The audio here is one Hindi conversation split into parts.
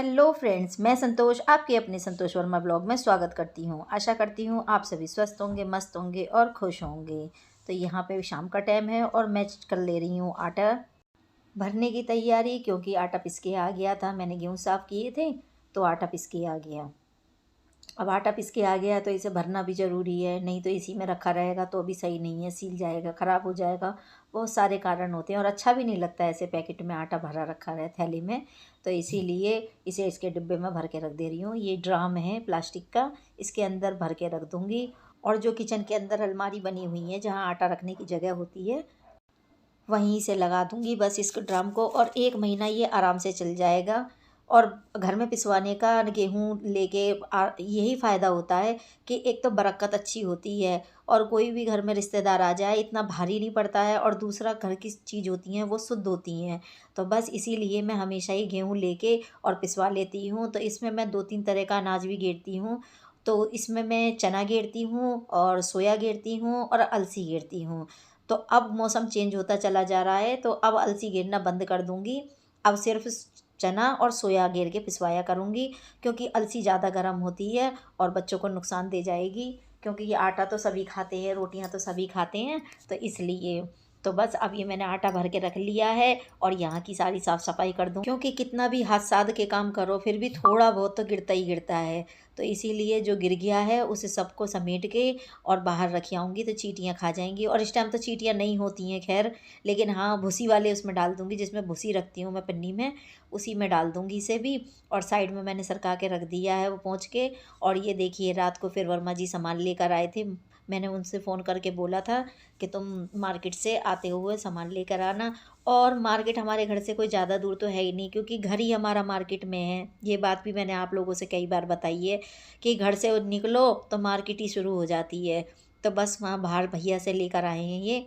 हेलो फ्रेंड्स, मैं संतोष आपके अपने संतोष वर्मा ब्लॉग में स्वागत करती हूँ। आशा करती हूँ आप सभी स्वस्थ होंगे, मस्त होंगे और खुश होंगे। तो यहाँ पे शाम का टाइम है और मैं कर ले रही हूँ आटा भरने की तैयारी, क्योंकि आटा पिस के आ गया था। मैंने गेहूँ साफ़ किए थे तो आटा पिस के आ गया। अब आटा पिस के आ गया तो इसे भरना भी ज़रूरी है, नहीं तो इसी में रखा रहेगा तो अभी सही नहीं है, सील जाएगा, ख़राब हो जाएगा। बहुत सारे कारण होते हैं और अच्छा भी नहीं लगता ऐसे पैकेट में आटा भरा रखा रहे थैली में। तो इसीलिए इसे इसके डिब्बे में भर के रख दे रही हूँ। ये ड्राम है प्लास्टिक का, इसके अंदर भर के रख दूँगी। और जो किचन के अंदर अलमारी बनी हुई है जहाँ आटा रखने की जगह होती है, वहीं से लगा दूँगी बस इस ड्रम को, और 1 महीना ये आराम से चल जाएगा। और घर में पिसवाने का गेहूँ लेके यही फ़ायदा होता है कि एक तो बरक़्क़त अच्छी होती है और कोई भी घर में रिश्तेदार आ जाए इतना भारी नहीं पड़ता है, और दूसरा घर की चीज़ होती हैं वो शुद्ध होती हैं। तो बस इसीलिए मैं हमेशा ही गेहूँ लेके और पिसवा लेती हूँ। तो इसमें मैं 2-3 तरह का अनाज भी गेरती हूँ। तो इसमें मैं चना गेरती हूँ और सोया गेरती हूँ और अलसी गेरती हूँ। तो अब मौसम चेंज होता चला जा रहा है तो अब अलसी गेरना बंद कर दूँगी। अब सिर्फ़ चना और सोया गेर के पिसवाया करूँगी, क्योंकि अलसी ज़्यादा गर्म होती है और बच्चों को नुकसान दे जाएगी, क्योंकि ये आटा तो सभी खाते हैं, रोटियां तो सभी खाते हैं, तो इसलिए। तो बस अब ये मैंने आटा भर के रख लिया है और यहाँ की सारी साफ़ सफाई कर दूँ, क्योंकि कितना भी हाथ साध के काम करो फिर भी थोड़ा बहुत तो गिरता ही गिरता है। तो इसीलिए जो गिर गया है उसे सबको समेट के और बाहर रख आऊँगी तो चींटियाँ खा जाएंगी। और इस टाइम तो चींटियाँ नहीं होती हैं खैर, लेकिन हाँ भूसी वाले उसमें डाल दूँगी, जिसमें भूसी रखती हूँ मैं पन्नी में, उसी में डाल दूँगी इसे भी। और साइड में मैंने सरका के रख दिया है वो पोंछ के। और ये देखिए रात को फिर वर्मा जी सामान लेकर आए थे। मैंने उनसे फ़ोन करके बोला था कि तुम मार्केट से आते हुए सामान लेकर आना। और मार्केट हमारे घर से कोई ज़्यादा दूर तो है ही नहीं, क्योंकि घर ही हमारा मार्केट में है। ये बात भी मैंने आप लोगों से कई बार बताई है कि घर से निकलो तो मार्केट ही शुरू हो जाती है। तो बस वहाँ बाहर भैया से लेकर आए हैं ये।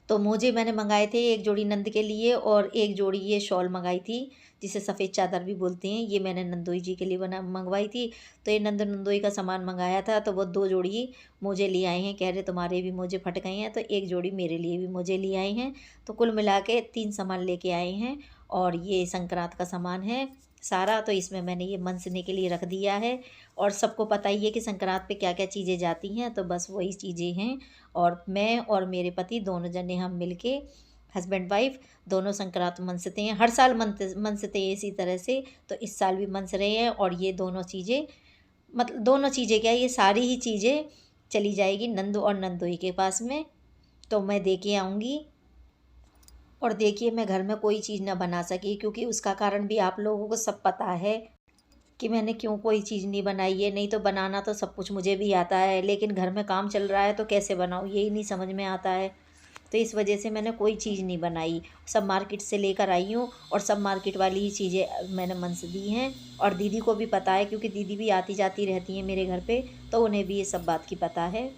तो मोजे मैंने मंगाए थे, एक जोड़ी नंद के लिए और एक जोड़ी ये शॉल मंगाई थी, जिसे सफ़ेद चादर भी बोलते हैं। ये मैंने नंदोई जी के लिए मंगवाई थी। तो ये नंद नंदोई का सामान मंगाया था, तो वो 2 जोड़ी मोजे ले आए हैं। कह रहे तुम्हारे भी मोजे फट गए हैं, तो एक जोड़ी मेरे लिए भी मोजे ले आए हैं। तो कुल मिला के 3 सामान लेके आए हैं। और ये संक्रांत का सामान है सारा, तो इसमें मैंने ये मनसने के लिए रख दिया है। और सबको पता ही है कि संक्रांत पे क्या क्या चीज़ें जाती हैं, तो बस वही चीज़ें हैं। और मैं और मेरे पति दोनों जने हम मिलके, हस्बैंड वाइफ दोनों संक्रांत मनसते हैं। हर साल मनसते हैं इसी तरह से, तो इस साल भी मनस रहे हैं। और ये दोनों चीज़ें, मतलब दोनों चीज़ें क्या, ये सारी ही चीज़ें चली जाएगी नंदू और नंदोई के पास में। तो मैं दे के आऊँगी। और देखिए मैं घर में कोई चीज़ ना बना सकी, क्योंकि उसका कारण भी आप लोगों को सब पता है कि मैंने क्यों कोई चीज़ नहीं बनाई है। नहीं तो बनाना तो सब कुछ मुझे भी आता है, लेकिन घर में काम चल रहा है तो कैसे बनाऊँ यही नहीं समझ में आता है। तो इस वजह से मैंने कोई चीज़ नहीं बनाई, सब मार्केट से लेकर आई हूँ। और सब मार्केट वाली ही चीज़ें मैंने मन से दी हैं। और दीदी को भी पता है, क्योंकि दीदी भी आती जाती रहती हैं मेरे घर पे, तो उन्हें भी ये सब बात की पता है।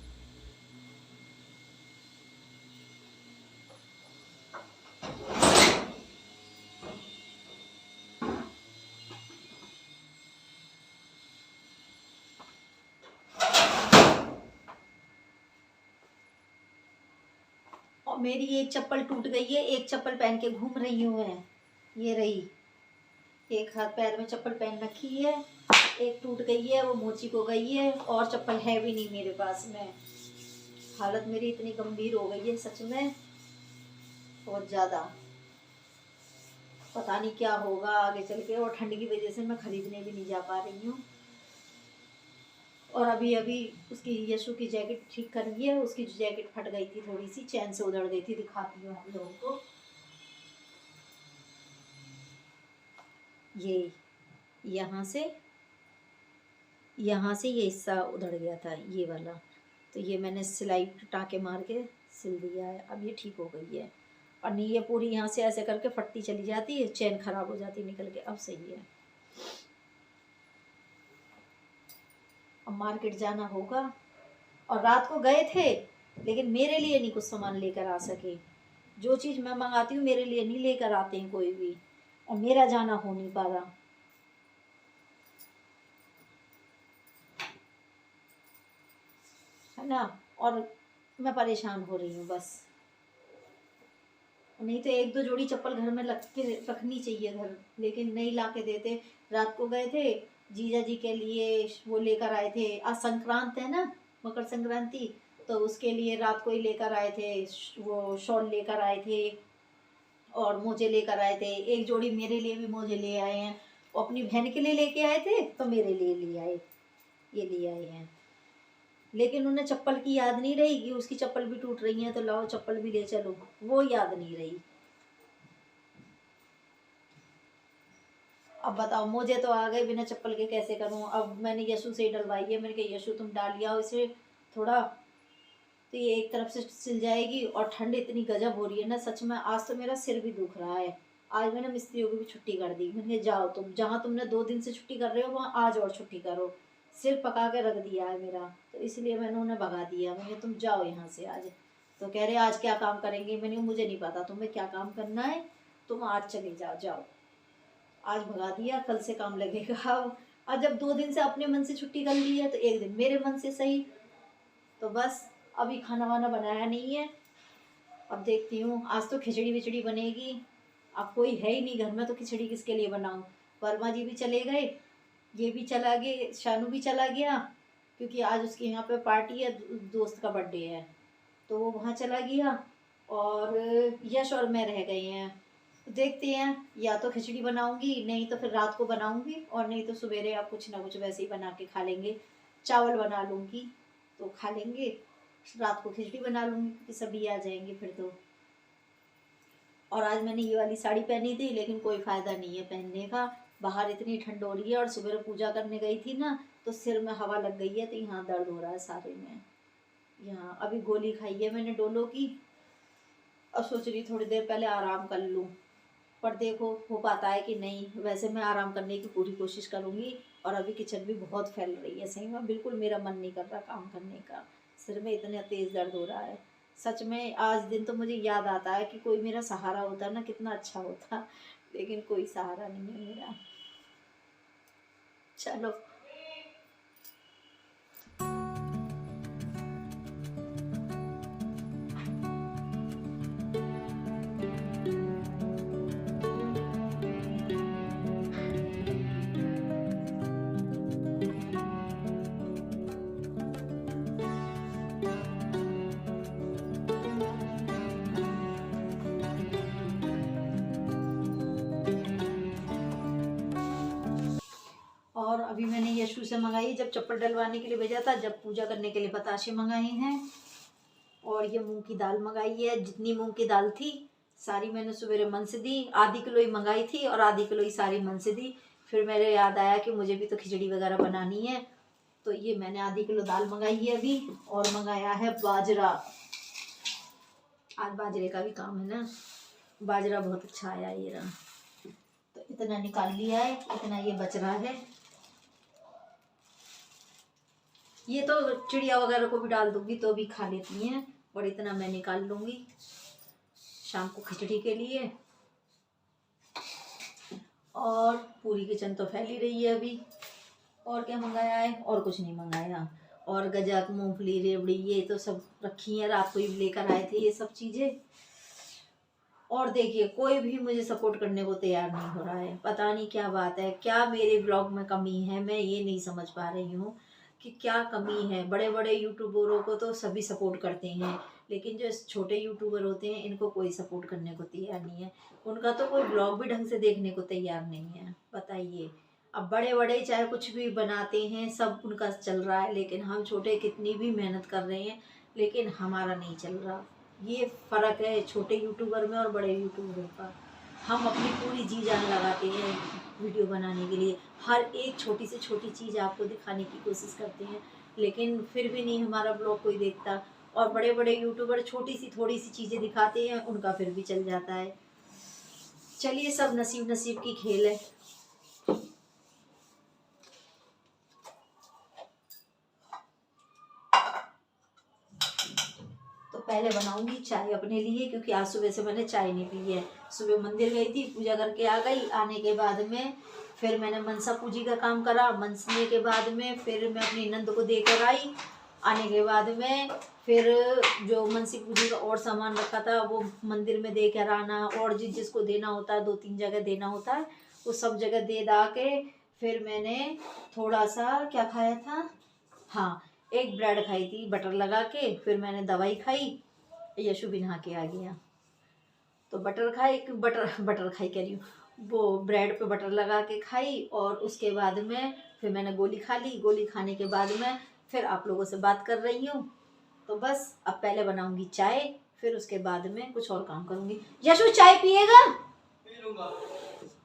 और मेरी एक चप्पल टूट गई है, एक चप्पल पहन के घूम रही हूँ मैं, ये रही। एक हाथ पैर में चप्पल पहन रखी है, एक टूट गई है, वो मोची को गई है, और चप्पल है भी नहीं मेरे पास में। हालत मेरी इतनी गंभीर हो गई है सच में, बहुत ज़्यादा। पता नहीं क्या होगा आगे चल के, और ठंड की वजह से मैं खरीदने भी नहीं जा पा रही हूँ। और अभी अभी उसकी यशु की जैकेट ठीक करी है, उसकी जैकेट फट गई थी, थोड़ी सी चैन से उधड़ गई थी। दिखाती हूँ हम लोगों को, ये यहाँ से ये हिस्सा उधड़ गया था, ये वाला। तो ये मैंने सिलाई टाँके मार के सिल दिया है, अब ये ठीक हो गई है। और नहीं, ये पूरी यहाँ से ऐसे करके फटती चली जाती है, चैन खराब हो जाती निकल के, अब सही है। अब मार्केट जाना होगा। और रात को गए थे, लेकिन मेरे लिए नहीं कुछ सामान लेकर आ सके। जो चीज़ मैं मंगाती हूँ मेरे लिए नहीं लेकर आते हैं कोई भी, और मेरा जाना हो नहीं पा रहा, है ना। और मैं परेशान हो रही हूँ बस। नहीं तो एक दो जोड़ी चप्पल घर में रख के रखनी चाहिए घर, लेकिन नहीं ला के देते। रात को गए थे जीजा जी के लिए, वो लेकर आए थे, आज संक्रांत है ना, मकर संक्रांति, तो उसके लिए रात को ही लेकर आए थे, वो शॉल लेकर आए थे और मोजे लेकर आए थे। एक जोड़ी मेरे लिए भी मोजे ले आए हैं, वो अपनी बहन के लिए लेके आए थे तो मेरे लिए ले आए, ये ले आए हैं। लेकिन उन्हें चप्पल की याद नहीं रही कि उसकी चप्पल भी टूट रही है तो लाओ चप्पल भी ले चलो, वो याद नहीं रही। अब बताओ, मुझे तो आ गए बिना चप्पल के कैसे करूं। अब मैंने यशु से डलवाई है, मैंने कहा यशु तुम डाल लिया इसे थोड़ा, तो ये एक तरफ से सिल जाएगी। और ठंड इतनी गजब हो रही है ना, सच में आज तो मेरा सिर भी दुख रहा है। आज मैंने मिस्त्रियों की भी छुट्टी कर दी, मैंने जाओ तुम जहाँ तुमने 2 दिन से छुट्टी कर रहे हो वहाँ आज और छुट्टी करो, सिर पका के रख दिया है मेरा, तो इसलिए मैंने उन्हें भगा दिया। मैंने तुम जाओ यहाँ से आज। तो कह रहे आज क्या काम करेंगे, मैंने मुझे नहीं पता तुम्हें क्या काम करना है, तुम आज चले जाओ, जाओ। आज भगा दिया, कल से काम लगेगा। अब आज जब 2 दिन से अपने मन से छुट्टी कर ली है तो एक दिन मेरे मन से सही। तो बस अभी खाना वाना बनाया नहीं है, अब देखती हूँ। आज तो खिचड़ी विचड़ी बनेगी, अब कोई है ही नहीं घर में तो खिचड़ी किसके लिए बनाऊँ। वर्मा जी भी चले गए, ये भी चला गए, शानू भी चला गया, क्योंकि आज उसके यहाँ पे पार्टी है, दोस्त का बर्थडे है, तो वो वहाँ चला गया। और यश और मैं रह गए हैं। देखते हैं, या तो खिचड़ी बनाऊंगी, नहीं तो फिर रात को बनाऊंगी, और नहीं तो सवेरे आप कुछ ना कुछ वैसे ही बना के खा लेंगे। चावल बना लूँगी तो खा लेंगे, रात को खिचड़ी बना लूँगी क्योंकि सभी आ जाएंगे फिर तो। और आज मैंने ये वाली साड़ी पहनी थी, लेकिन कोई फ़ायदा नहीं है पहनने का, बाहर इतनी ठंड हो रही है। और सुबह पूजा करने गई थी ना, तो सिर में हवा लग गई है, तो यहाँ दर्द हो रहा है सारे में। यहाँ अभी गोली खाई है मैंने डोलो की, अब सोच रही थोड़ी देर पहले आराम कर लूँ, पर देखो हो पाता है कि नहीं। वैसे मैं आराम करने की पूरी कोशिश करूँगी। और अभी किचन भी बहुत फैल रही है, सही में बिल्कुल मेरा मन नहीं कर रहा काम करने का, सिर में इतना तेज़ दर्द हो रहा है। सच में आज दिन तो मुझे याद आता है कि कोई मेरा सहारा होता ना कितना अच्छा होता, लेकिन कोई सहारा नहीं है मेरा। चलो और अभी मैंने यशु से मंगाई, जब चप्पल डलवाने के लिए भेजा था, जब पूजा करने के लिए बताशे मंगाए हैं। और ये मूंग की दाल मंगाई है, जितनी मूंग की दाल थी सारी मैंने सवेरे मन से दी, आधी किलो ही मंगाई थी और आधी किलो ही सारी मन से दी। फिर मेरे याद आया कि मुझे भी तो खिचड़ी वगैरह बनानी है, तो ये मैंने आधी किलो दाल मंगाई है अभी। और मंगाया है बाजरा, आज बाजरे का भी काम है ना, बाजरा बहुत अच्छा आया ये रहा, तो इतना निकाल लिया है, इतना ये बच रहा है। ये तो चिड़िया वगैरह को भी डाल दूंगी तो भी खा लेती हैं, और इतना मैं निकाल लूँगी शाम को खिचड़ी के लिए। और पूरी किचन तो फैल ही रही है अभी। और क्या मंगाया है, और कुछ नहीं मंगाया। और गजक मूंगफली रेवड़ी ये तो सब रखी हैं, रात को ही लेकर आए थे ये सब चीज़ें। और देखिए कोई भी मुझे सपोर्ट करने को तैयार नहीं हो रहा है, पता नहीं क्या बात है, क्या मेरे ब्लॉग में कमी है, मैं ये नहीं समझ पा रही हूँ कि क्या कमी है। बड़े बड़े यूट्यूबरों को तो सभी सपोर्ट करते हैं, लेकिन जो छोटे यूट्यूबर होते हैं इनको कोई सपोर्ट करने को तैयार नहीं है, उनका तो कोई ब्लॉग भी ढंग से देखने को तैयार नहीं है, बताइए। अब बड़े बड़े चाहे कुछ भी बनाते हैं, सब उनका चल रहा है, लेकिन हम छोटे कितनी भी मेहनत कर रहे हैं, लेकिन हमारा नहीं चल रहा। ये फ़र्क है छोटे यूट्यूबर में और बड़े यूट्यूबर का। हम अपनी पूरी जी जान लगाते हैं वीडियो बनाने के लिए, हर एक छोटी से छोटी चीज़ आपको दिखाने की कोशिश करते हैं, लेकिन फिर भी नहीं हमारा ब्लॉग कोई देखता। और बड़े बड़े यूट्यूबर छोटी सी थोड़ी सी चीज़ें दिखाते हैं, उनका फिर भी चल जाता है। चलिए सब नसीब नसीब की खेल है। तो पहले बनाऊंगी चाय अपने लिए, क्योंकि आज सुबह से मैंने चाय नहीं पी है। सुबह मंदिर गई थी, पूजा करके आ गई, आने के बाद में फिर मैंने मनसा पूजी का काम करा, मनसने के बाद में फिर मैं अपनी नंद को देकर आई। आने के बाद में फिर जो मनसी पूजन का और सामान रखा था वो मंदिर में दे कर आना, और जिसको देना होता है 2-3 जगह देना होता है, वो सब जगह दे दा के फिर मैंने थोड़ा सा क्या खाया था, हाँ, एक ब्रेड खाई थी बटर लगा के। फिर मैंने दवाई खाई, यशु भी नहा के आ गया तो बटर खाई, बटर खाई कह रही हूँ, वो ब्रेड पे बटर लगा के खाई। और उसके बाद में फिर मैंने गोली खा ली। गोली खाने के बाद में फिर आप लोगों से बात कर रही हूँ। तो बस अब पहले बनाऊंगी चाय, फिर उसके बाद में कुछ और काम करूंगी। यशु चाय पिएगा? पी लूंगा।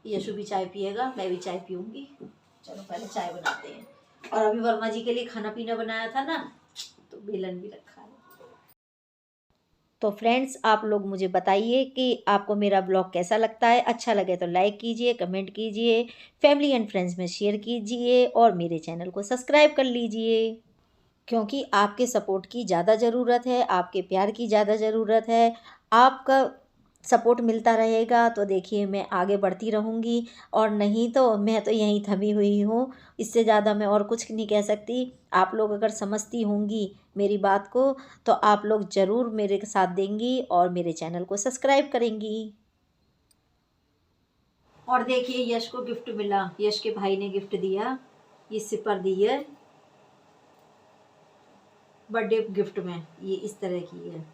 यशु भी चाय पिएगा, मैं भी चाय पीऊंगी। चलो पहले चाय बनाते हैं। और अभी वर्मा जी के लिए खाना पीना बनाया था ना, तो बेलन भी रखा है। तो फ्रेंड्स, आप लोग मुझे बताइए कि आपको मेरा ब्लॉग कैसा लगता है। अच्छा लगे तो लाइक कीजिए, कमेंट कीजिए, फैमिली एंड फ्रेंड्स में शेयर कीजिए और मेरे चैनल को सब्सक्राइब कर लीजिए, क्योंकि आपके सपोर्ट की ज़्यादा ज़रूरत है, आपके प्यार की ज़्यादा ज़रूरत है। आपका सपोर्ट मिलता रहेगा तो देखिए मैं आगे बढ़ती रहूँगी, और नहीं तो मैं तो यहीं थमी हुई हूँ। इससे ज़्यादा मैं और कुछ नहीं कह सकती। आप लोग अगर समझती होंगी मेरी बात को तो आप लोग ज़रूर मेरे साथ देंगी और मेरे चैनल को सब्सक्राइब करेंगी। और देखिए यश को गिफ्ट मिला, यश के भाई ने गिफ्ट दिया, ये सिपर दी है बर्थडे गिफ्ट में, ये इस तरह की है।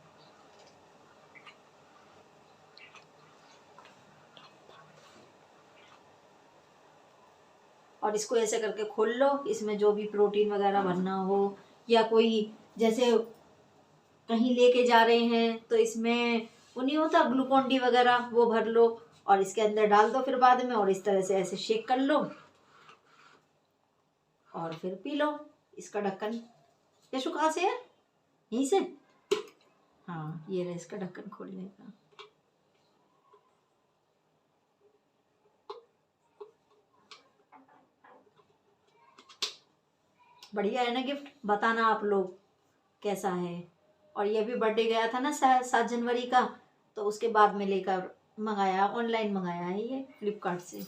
और इसको ऐसे करके खोल लो, इसमें जो भी प्रोटीन वगैरह भरना हो, या कोई जैसे कहीं लेके जा रहे हैं तो इसमें वो नहीं होता ग्लूकोन डी वगैरह, वो भर लो और इसके अंदर डाल दो फिर बाद में, और इस तरह से ऐसे शेक कर लो और फिर पी लो। इसका ढक्कन यशु कहाँ से है? यहीं से। हाँ ये रहा इसका ढक्कन खोलने का। बढ़िया है ना गिफ्ट? बताना आप लोग कैसा है। और ये भी बर्थडे गया था ना 7 जनवरी का, तो उसके बाद में लेकर मंगाया, ऑनलाइन मंगाया है ये फ्लिपकार्ट से।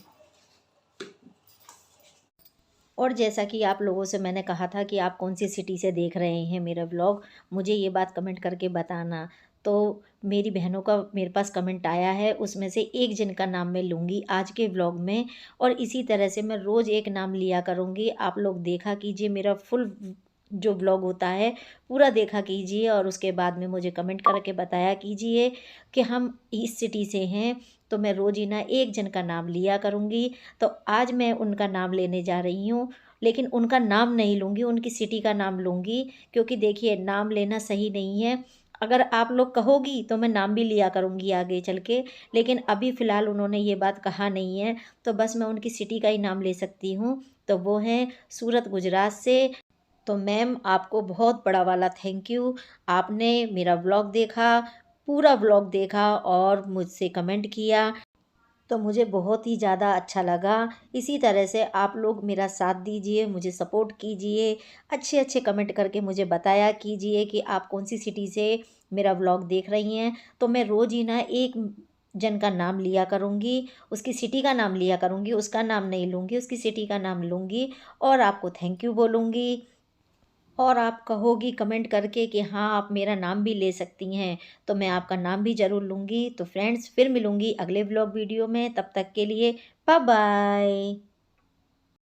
और जैसा कि आप लोगों से मैंने कहा था कि आप कौन सी सिटी से देख रहे हैं मेरा व्लॉग, मुझे ये बात कमेंट करके बताना। तो मेरी बहनों का मेरे पास कमेंट आया है, उसमें से एक जन का नाम मैं लूँगी आज के व्लॉग में, और इसी तरह से मैं रोज़ एक नाम लिया करूँगी। आप लोग देखा कीजिए, मेरा फुल जो व्लॉग होता है पूरा देखा कीजिए, और उसके बाद में मुझे कमेंट करके बताया कीजिए कि हम इस सिटी से हैं। तो मैं रोज़ाना एक जन का नाम लिया करूँगी। तो आज मैं उनका नाम लेने जा रही हूँ, लेकिन उनका नाम नहीं लूँगी, उनकी सिटी का नाम लूँगी, क्योंकि देखिए नाम लेना सही नहीं है। अगर आप लोग कहोगी तो मैं नाम भी लिया करूँगी आगे चल के, लेकिन अभी फ़िलहाल उन्होंने ये बात कहा नहीं है, तो बस मैं उनकी सिटी का ही नाम ले सकती हूँ। तो वो हैं सूरत गुजरात से। तो मैम आपको बहुत बड़ा वाला थैंक यू, आपने मेरा व्लॉग देखा, पूरा व्लॉग देखा और मुझसे कमेंट किया, तो मुझे बहुत ही ज़्यादा अच्छा लगा। इसी तरह से आप लोग मेरा साथ दीजिए, मुझे सपोर्ट कीजिए, अच्छे अच्छे कमेंट करके मुझे बताया कीजिए कि आप कौन सी सिटी से मेरा व्लॉग देख रही हैं। तो मैं रोज़ ही ना एक जन का नाम लिया करूँगी, उसकी सिटी का नाम लिया करूँगी, उसका नाम नहीं लूँगी, उसकी सिटी का नाम लूँगी और आपको थैंक यू बोलूँगी। और आप कहोगी कमेंट करके कि हाँ आप मेरा नाम भी ले सकती हैं, तो मैं आपका नाम भी ज़रूर लूँगी। तो फ्रेंड्स फिर मिलूँगी अगले व्लॉग वीडियो में, तब तक के लिए बाय बाय।